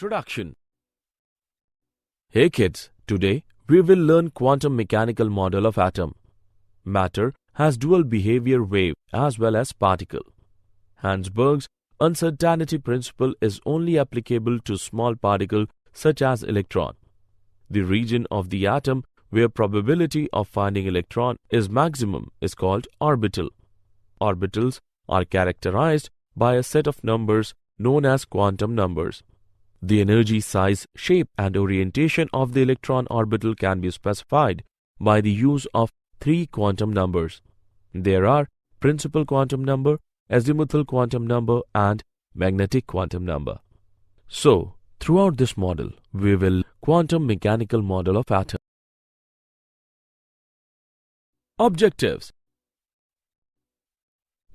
Introduction. Hey kids, today we will learn quantum mechanical model of atom. Matter has dual behavior wave as well as particle. Heisenberg's uncertainty principle is only applicable to small particle such as electron. The region of the atom where probability of finding electron is maximum is called orbital. Orbitals are characterized by a set of numbers known as quantum numbers. The energy, size, shape and orientation of the electron orbital can be specified by the use of three quantum numbers. There are principal quantum number, azimuthal quantum number and magnetic quantum number. So, throughout this model, we will quantum mechanical model of atom. Objectives.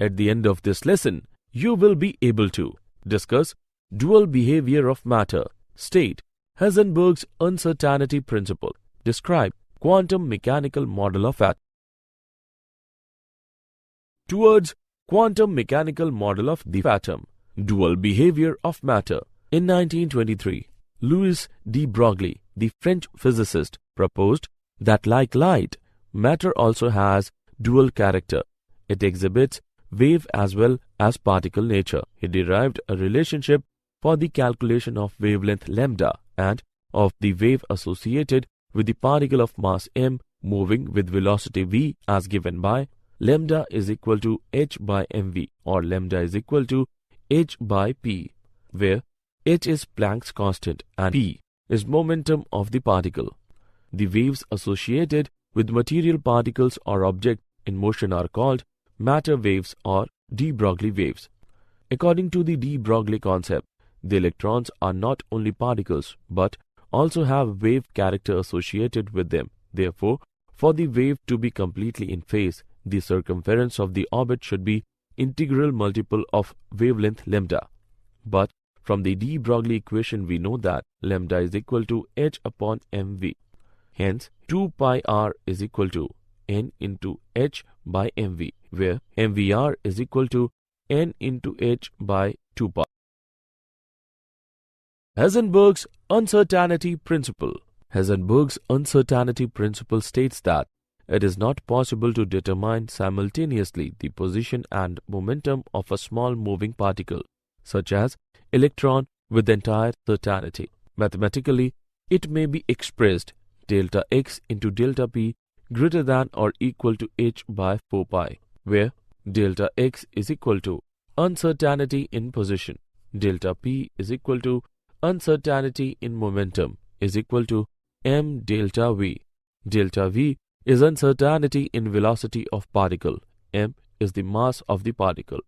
At the end of this lesson, you will be able to discuss dual behavior of matter, state Heisenberg's uncertainty principle, describe quantum mechanical model of atom. Towards quantum mechanical model of the atom, dual behavior of matter. In 1923, Louis de Broglie, the French physicist, proposed that like light, matter also has dual character. It exhibits wave as well as particle nature. He derived a relationship for the calculation of wavelength lambda and of the wave associated with the particle of mass m moving with velocity v as given by lambda is equal to h by mv or lambda is equal to h by p, where h is Planck's constant and p is momentum of the particle. The waves associated with material particles or objects in motion are called matter waves or de Broglie waves. According to the de Broglie concept, the electrons are not only particles but also have wave character associated with them. Therefore, for the wave to be completely in phase, the circumference of the orbit should be integral multiple of wavelength lambda. But from the de Broglie equation we know that lambda is equal to h upon mv. Hence, 2 pi r is equal to n into h by mv, where mvr is equal to n into h by 2 pi. Heisenberg's uncertainty principle. Heisenberg's uncertainty principle states that it is not possible to determine simultaneously the position and momentum of a small moving particle, such as electron, with entire certainty. Mathematically, it may be expressed delta x into delta p greater than or equal to h by 4 pi, where delta x is equal to uncertainty in position, delta p is equal to uncertainty in momentum is equal to m delta v. Delta v is uncertainty in velocity of particle, m is the mass of the particle,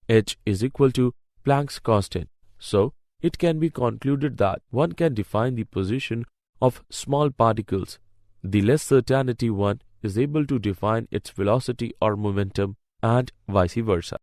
h is equal to Planck's constant. So, it can be concluded that one can define the position of small particles. The less certainty one is able to define its velocity or momentum and vice versa.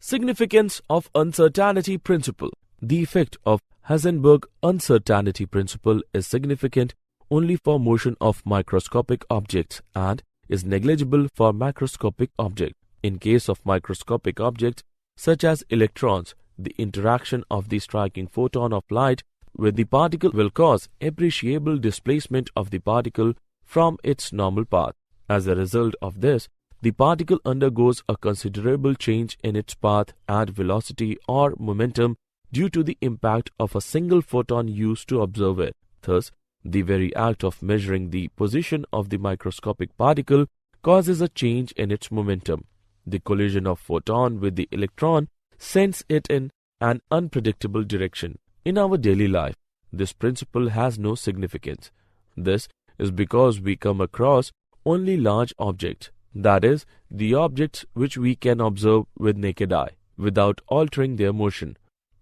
Significance of uncertainty principle. The effect of Heisenberg uncertainty principle is significant only for motion of microscopic objects and is negligible for macroscopic objects. In case of microscopic objects such as electrons, the interaction of the striking photon of light with the particle will cause appreciable displacement of the particle from its normal path. As a result of this, the particle undergoes a considerable change in its path and velocity or momentum due to the impact of a single photon used to observe it. Thus, the very act of measuring the position of the microscopic particle causes a change in its momentum. The collision of photon with the electron sends it in an unpredictable direction. In our daily life, this principle has no significance. This is because we come across only large objects, that is, the objects which we can observe with naked eye, without altering their motion.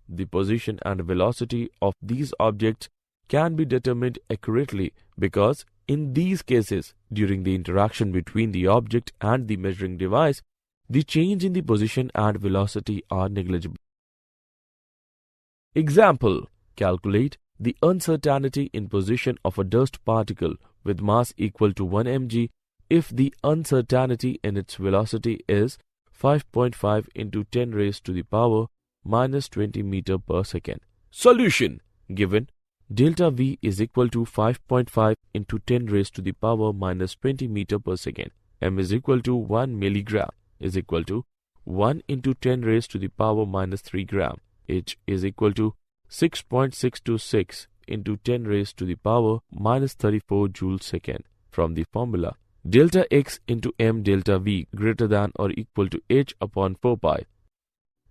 The position and velocity of these objects can be determined accurately because in these cases, during the interaction between the object and the measuring device, the change in the position and velocity are negligible. Example: calculate the uncertainty in position of a dust particle with mass equal to 1 mg if the uncertainty in its velocity is 5.5 into 10 raised to the power minus 20 meter per second. Solution. Given delta V is equal to 5.5 into 10 raised to the power minus 20 meter per second. M is equal to 1 milligram is equal to 1 into 10 raised to the power minus 3 gram. H is equal to 6.626 into 10 raised to the power minus 34 joule second. From the formula, delta X into M delta V greater than or equal to H upon 4 pi.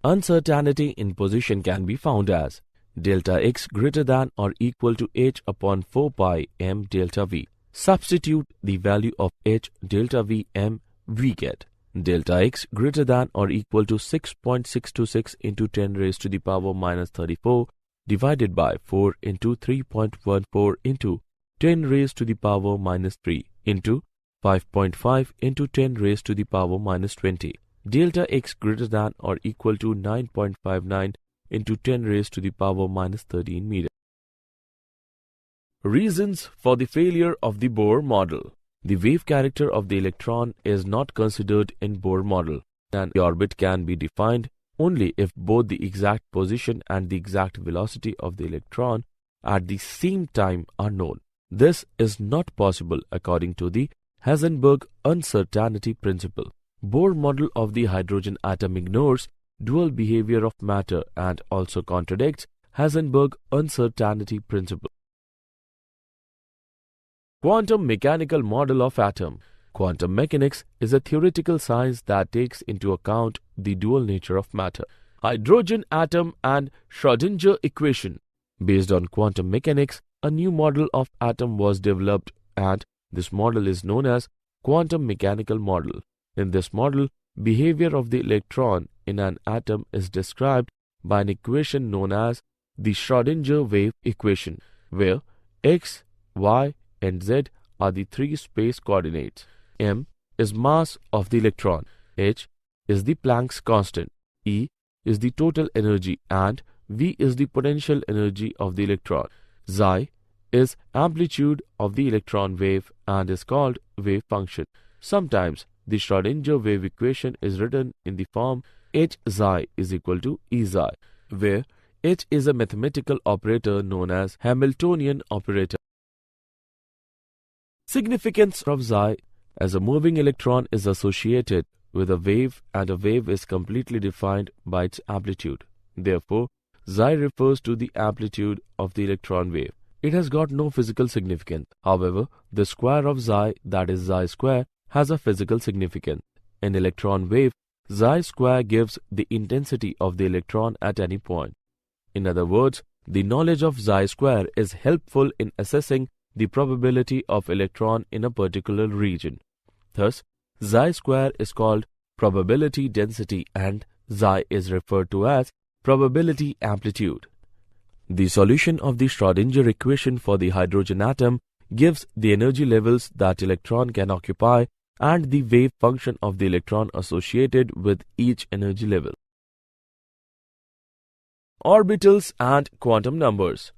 Uncertainty in position can be found as delta X greater than or equal to H upon 4 pi M delta V. Substitute the value of H delta V M, we get delta X greater than or equal to 6.626 into 10 raised to the power minus 34 divided by 4 into 3.14 into 10 raised to the power minus 3 into 5.5 into 10 raised to the power minus 20. Delta X greater than or equal to 9.59 into 10 raised to the power minus 13 meter. Reasons for the failure of the Bohr model. The wave character of the electron is not considered in Bohr model, and the orbit can be defined only if both the exact position and the exact velocity of the electron at the same time are known. This is not possible according to the Heisenberg uncertainty principle. Bohr model of the hydrogen atom ignores dual behavior of matter and also contradicts Heisenberg uncertainty principle. Quantum mechanical model of atom. Quantum mechanics is a theoretical science that takes into account the dual nature of matter, hydrogen atom and Schrödinger equation. Based on quantum mechanics, a new model of atom was developed, and this model is known as quantum mechanical model. In this model, behavior of the electron in an atom is described by an equation known as the Schrödinger wave equation, where x, y, and z are the three space coordinates. M is mass of the electron, h is the Planck's constant, E is the total energy, and V is the potential energy of the electron. Xi is amplitude of the electron wave and is called wave function. Sometimes the Schrödinger wave equation is written in the form h xi is equal to E xi, where h is a mathematical operator known as Hamiltonian operator. Significance of Xi. As a moving electron is associated with a wave, and a wave is completely defined by its amplitude. Therefore, Xi refers to the amplitude of the electron wave. It has got no physical significance. However, the square of Xi, that is Xi square, has a physical significance. In electron wave, Xi square gives the intensity of the electron at any point. In other words, the knowledge of Xi square is helpful in assessing the probability of electron in a particular region. Thus, Xi square is called probability density and Xi is referred to as probability amplitude. The solution of the Schrödinger equation for the hydrogen atom gives the energy levels that electron can occupy and the wave function of the electron associated with each energy level. Orbitals and quantum numbers.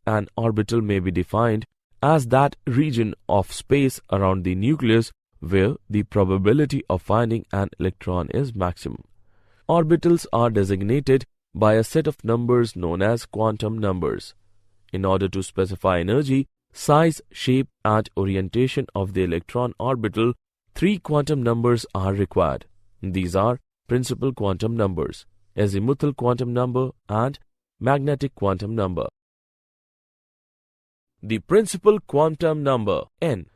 An orbital may be defined as that region of space around the nucleus where the probability of finding an electron is maximum. Orbitals are designated by a set of numbers known as quantum numbers. In order to specify energy, size, shape, and orientation of the electron orbital, 3 quantum numbers are required. These are principal quantum numbers, azimuthal quantum number, and magnetic quantum number. The principal quantum number, n.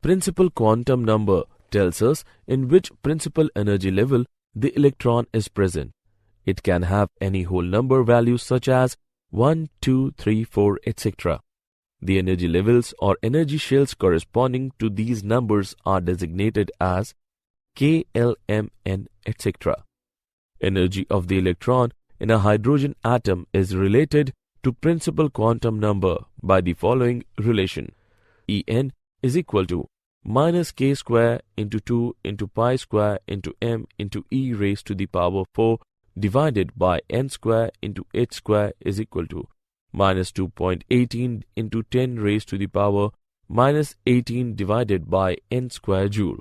Principal quantum number tells us in which principal energy level the electron is present. It can have any whole number values such as 1, 2, 3, 4, etc. The energy levels or energy shells corresponding to these numbers are designated as K, L, M, N, etc. Energy of the electron in a hydrogen atom is related to principal quantum number by the following relation. En is equal to minus k square into 2 into pi square into m into e raised to the power 4 divided by n square into h square is equal to minus 2.18 into 10 raised to the power minus 18 divided by n square joule,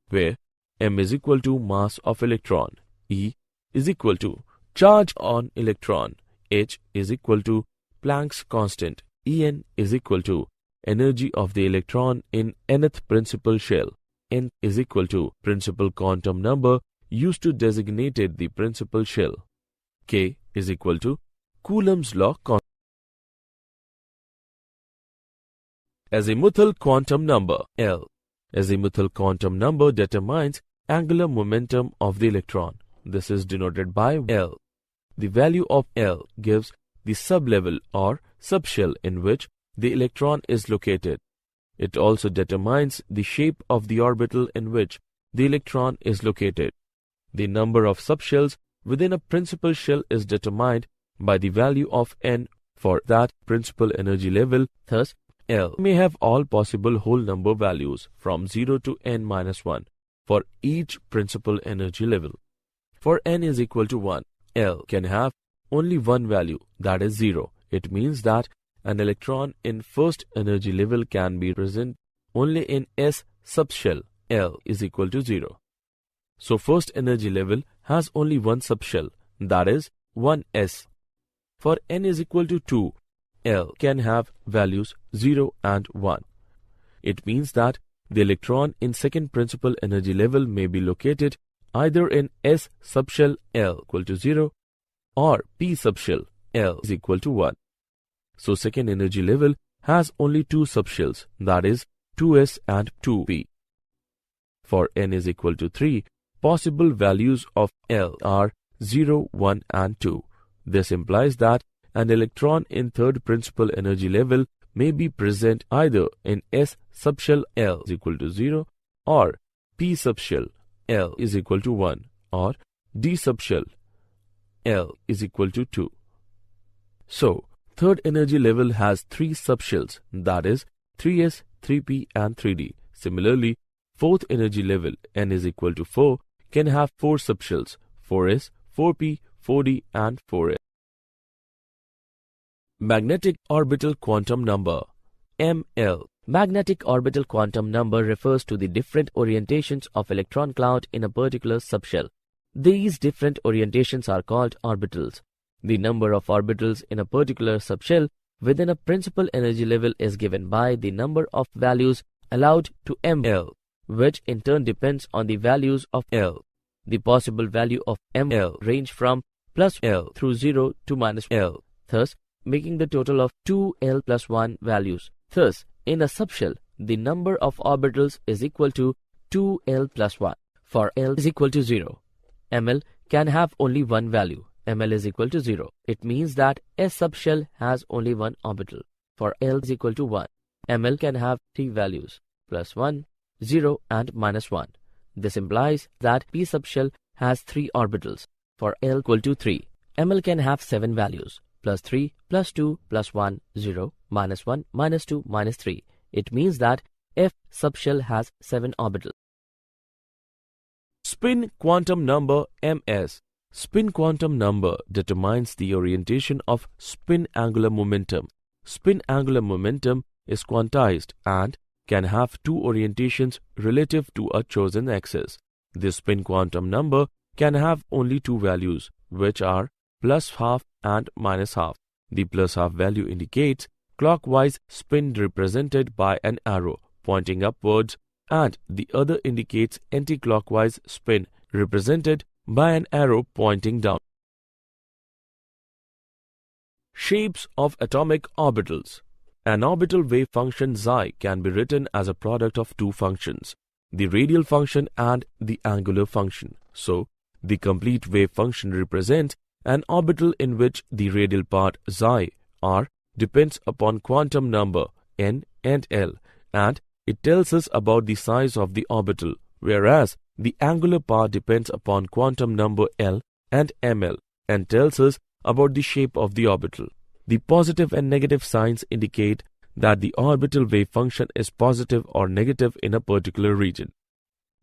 where m is equal to mass of electron, e is equal to Charge on electron. H is equal to Planck's constant. En is equal to energy of the electron in nth principal shell. N is equal to principal quantum number used to designate the principal shell. K is equal to Coulomb's law constant. Azimuthal quantum number. L. Azimuthal quantum number determines angular momentum of the electron. This is denoted by L. The value of L gives the sublevel or subshell in which the electron is located. It also determines the shape of the orbital in which the electron is located. The number of subshells within a principal shell is determined by the value of n for that principal energy level. Thus, L may have all possible whole number values from 0 to n-1 for each principal energy level. For n is equal to 1, L can have only one value, that is 0. It means that an electron in first energy level can be present only in S subshell. L is equal to 0. So first energy level has only one subshell, that is 1s. For n is equal to 2, L can have values 0 and 1. It means that the electron in second principal energy level may be located either in S subshell L equal to 0 or P subshell L is equal to 1. So second energy level has only two subshells, that is 2s and 2p. For n is equal to 3, possible values of L are 0, 1 and 2. This implies that an electron in third principal energy level may be present either in S subshell L is equal to 0 or P subshell L is equal to 1 or D subshell L is equal to 2. So, third energy level has three subshells, that is 3s, 3p and 3d. Similarly, fourth energy level n is equal to 4 can have four subshells, 4s, 4p, 4d and 4s. Magnetic orbital quantum number ML. Magnetic orbital quantum number refers to the different orientations of electron cloud in a particular subshell. These different orientations are called orbitals. The number of orbitals in a particular subshell within a principal energy level is given by the number of values allowed to ML, which in turn depends on the values of L. The possible value of ML range from plus L through 0 to minus L, thus making the total of 2L plus 1 values. Thus, in a subshell, the number of orbitals is equal to 2L plus 1. For L is equal to 0, ML can have only one value. ML is equal to 0. It means that S subshell has only one orbital. For L is equal to 1, ML can have three values, plus 1, 0 and minus 1. This implies that P subshell has three orbitals. For L equal to 3, ML can have 7 values, plus 3, plus 2, plus 1, 0, minus 1, minus 2, minus 3. It means that F subshell has 7 orbitals. Spin quantum number Ms. Spin quantum number determines the orientation of spin angular momentum. Spin angular momentum is quantized and can have two orientations relative to a chosen axis. This spin quantum number can have only two values, which are plus half and minus half. The plus half value indicates clockwise spin represented by an arrow pointing upwards, and the other indicates anti-clockwise spin represented by an arrow pointing down. Shapes of atomic orbitals. An orbital wave function psi can be written as a product of two functions, the radial function and the angular function. So, the complete wave function represents an orbital in which the radial part psi r depends upon quantum number n and l, and it tells us about the size of the orbital, whereas the angular part depends upon quantum number l and ml and tells us about the shape of the orbital. The positive and negative signs indicate that the orbital wave function is positive or negative in a particular region.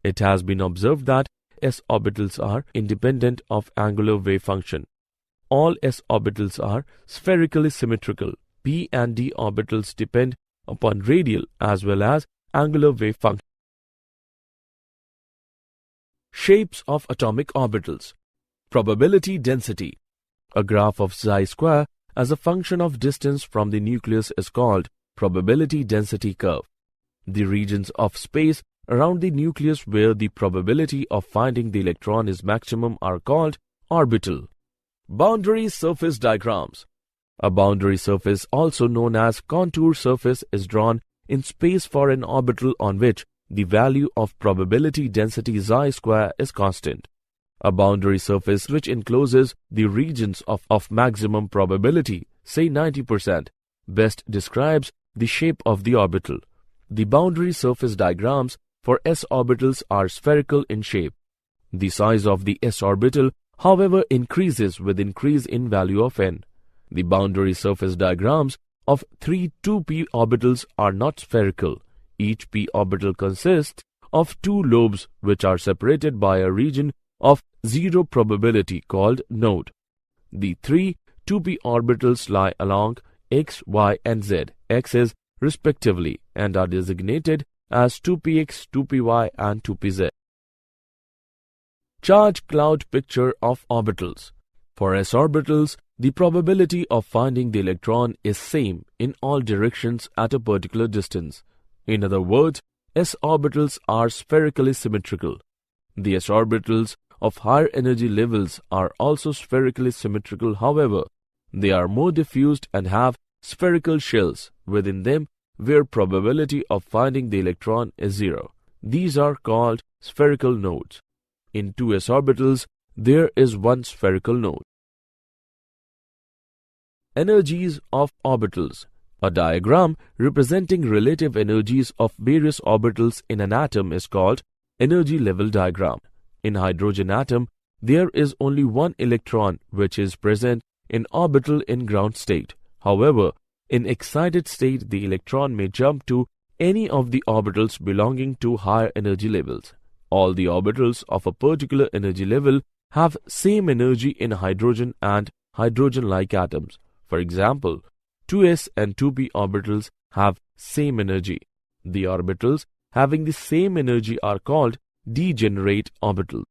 It has been observed that s orbitals are independent of angular wave function. All s orbitals are spherically symmetrical. P and d orbitals depend upon radial as well as angular wave function. Shapes of atomic orbitals. Probability density. A graph of psi square as a function of distance from the nucleus is called probability density curve. The regions of space around the nucleus where the probability of finding the electron is maximum are called orbital. Boundary surface diagrams. A boundary surface, also known as contour surface, is drawn in space for an orbital on which the value of probability density psi square is constant. A boundary surface which encloses the regions of maximum probability, say 90%, best describes the shape of the orbital. The boundary surface diagrams for s orbitals are spherical in shape. The size of the s orbital, however, increases with increase in value of n. The boundary surface diagrams of 3 2p orbitals are not spherical. Each p orbital consists of two lobes which are separated by a region of zero probability called node. The 3 2p orbitals lie along x, y, and z axes respectively and are designated as 2px, 2py, and 2pz. Charge cloud picture of orbitals. For s orbitals, the probability of finding the electron is same in all directions at a particular distance. In other words, s orbitals are spherically symmetrical. The s orbitals of higher energy levels are also spherically symmetrical, however, they are more diffused and have spherical shells within them where probability of finding the electron is zero. These are called spherical nodes. In 2s orbitals, there is one spherical node. Energies of orbitals. A diagram representing relative energies of various orbitals in an atom is called energy level diagram. In hydrogen atom, there is only one electron which is present in orbital in ground state. However, in excited state, the electron may jump to any of the orbitals belonging to higher energy levels. All the orbitals of a particular energy level have same energy in hydrogen and hydrogen-like atoms. For example, 2s and 2p orbitals have same energy. The orbitals having the same energy are called degenerate orbitals.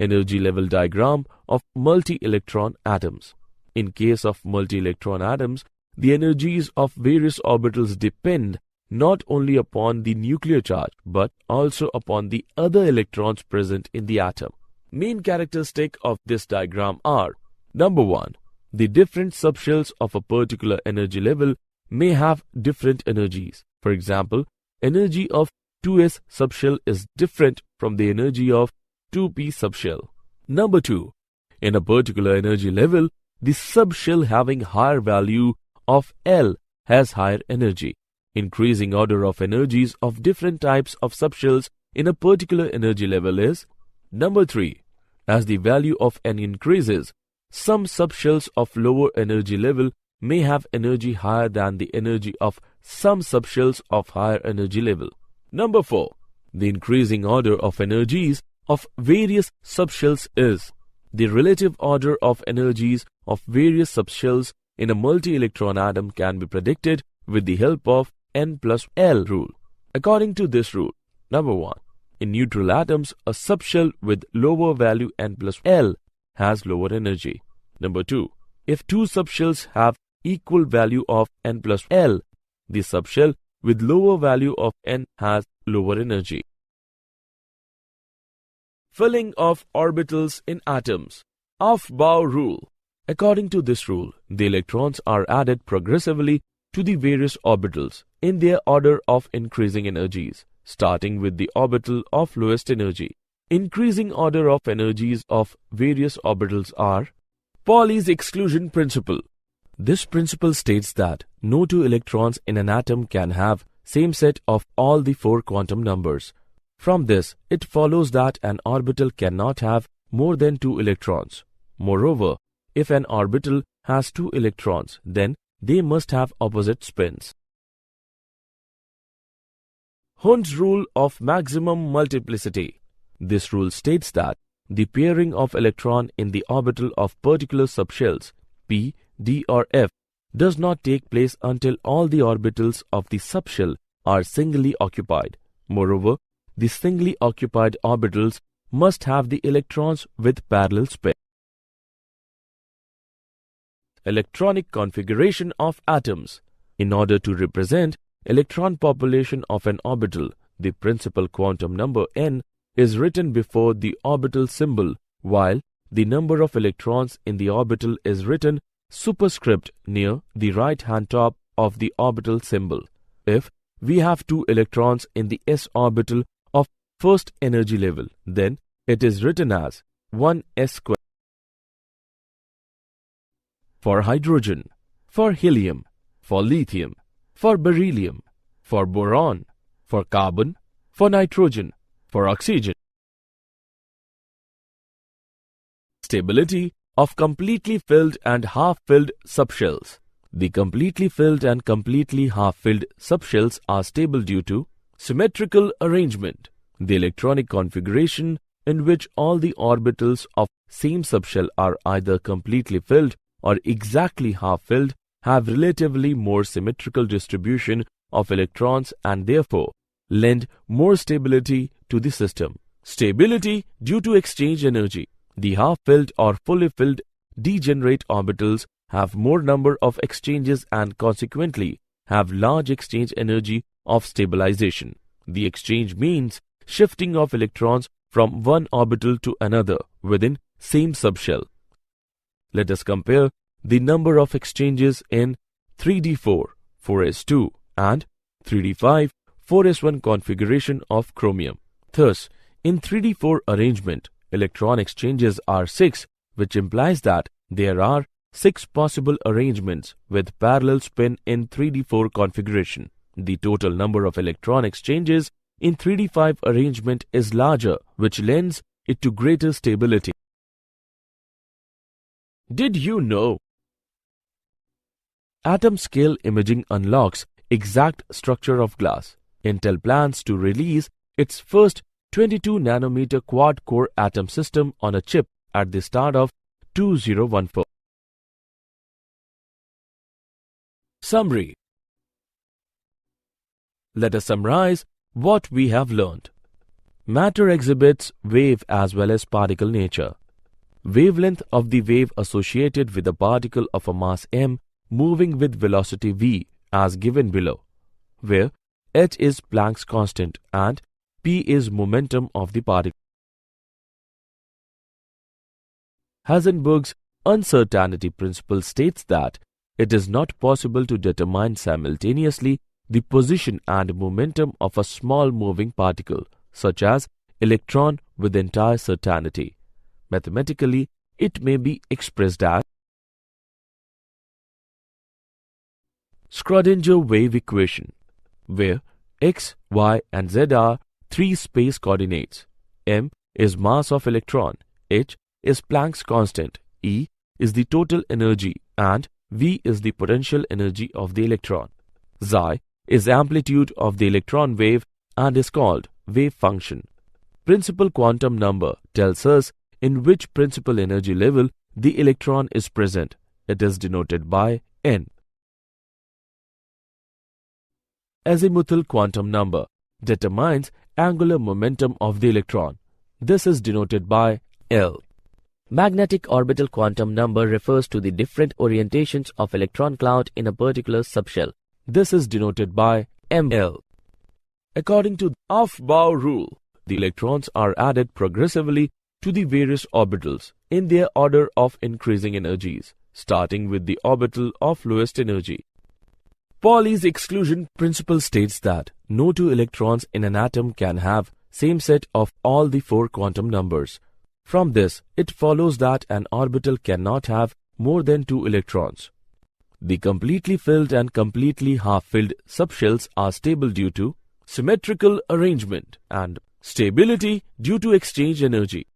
Energy level diagram of multi-electron atoms. In case of multi-electron atoms, the energies of various orbitals depend not only upon the nuclear charge but also upon the other electrons present in the atom. Main characteristics of this diagram are: number 1, the different subshells of a particular energy level may have different energies. For example, energy of 2s subshell is different from the energy of 2p subshell. Number 2, in a particular energy level, the subshell having higher value of L has higher energy. Increasing order of energies of different types of subshells in a particular energy level is: number 3, as the value of N increases, some subshells of lower energy level may have energy higher than the energy of some subshells of higher energy level. Number 4, the increasing order of energies of various subshells is: the relative order of energies of various subshells in a multi-electron atom can be predicted with the help of N plus L rule. According to this rule, number 1, in neutral atoms, a subshell with lower value N plus L has lower energy. Number 2, if two subshells have equal value of N plus L, the subshell with lower value of N has lower energy. Filling of orbitals in atoms. Aufbau rule. According to this rule, the electrons are added progressively to the various orbitals in their order of increasing energies, starting with the orbital of lowest energy. Increasing order of energies of various orbitals are: Pauli's exclusion principle. This principle states that no two electrons in an atom can have same set of all the 4 quantum numbers. From this, it follows that an orbital cannot have more than 2 electrons. Moreover, if an orbital has 2 electrons, then they must have opposite spins. Hund's rule of maximum multiplicity. This rule states that the pairing of electron in the orbital of particular subshells p, d or f does not take place until all the orbitals of the subshell are singly occupied. Moreover, the singly occupied orbitals must have the electrons with parallel spin. Electronic configuration of atoms. In order to represent electron population of an orbital, the principal quantum number n is written before the orbital symbol, while the number of electrons in the orbital is written superscript near the right-hand top of the orbital symbol. If we have 2 electrons in the s orbital of first energy level, then it is written as 1s squared. For hydrogen, for helium, for lithium, for beryllium, for boron, for carbon, for nitrogen, for oxygen. Stability of completely filled and half-filled subshells. The completely filled and completely half-filled subshells are stable due to symmetrical arrangement. The electronic configuration in which all the orbitals of same subshell are either completely filled or exactly half-filled have relatively more symmetrical distribution of electrons and therefore lend more stability to the system. Stability due to exchange energy. The half-filled or fully filled degenerate orbitals have more number of exchanges and consequently have large exchange energy of stabilization. The exchange means shifting of electrons from one orbital to another within same subshell. Let us compare the number of exchanges in 3d4, 4s2 and 3d5, 4s1 configuration of chromium. Thus, in 3d4 arrangement, electron exchanges are 6, which implies that there are 6 possible arrangements with parallel spin in 3d4 configuration. The total number of electron exchanges in 3d5 arrangement is larger, which lends it to greater stability. Did you know? Atom scale imaging unlocks exact structure of glass. Intel plans to release its first 22 nanometer quad-core atom system on a chip at the start of 2014. Summary. Let us summarize what we have learned. Matter exhibits wave as well as particle nature. Wavelength of the wave associated with a particle of a mass m moving with velocity v as given below, where h is Planck's constant and p is momentum of the particle. Heisenberg's uncertainty principle states that it is not possible to determine simultaneously the position and momentum of a small moving particle, such as electron, with entire certainty. Mathematically, it may be expressed as Schrödinger wave equation, where x, y and z are 3 space coordinates. M is mass of electron, h is Planck's constant, E is the total energy and V is the potential energy of the electron. Xi is amplitude of the electron wave and is called wave function. Principal quantum number tells us in which principal energy level the electron is present. It is denoted by n. Azimuthal quantum number determines angular momentum of the electron. This is denoted by L. Magnetic orbital quantum number refers to the different orientations of electron cloud in a particular subshell. This is denoted by ML. According to Aufbau rule, the electrons are added progressively to the various orbitals in their order of increasing energies, starting with the orbital of lowest energy. Pauli's exclusion principle states that no 2 electrons in an atom can have same set of all the 4 quantum numbers. From this, it follows that an orbital cannot have more than 2 electrons. The completely filled and completely half-filled subshells are stable due to symmetrical arrangement and stability due to exchange energy.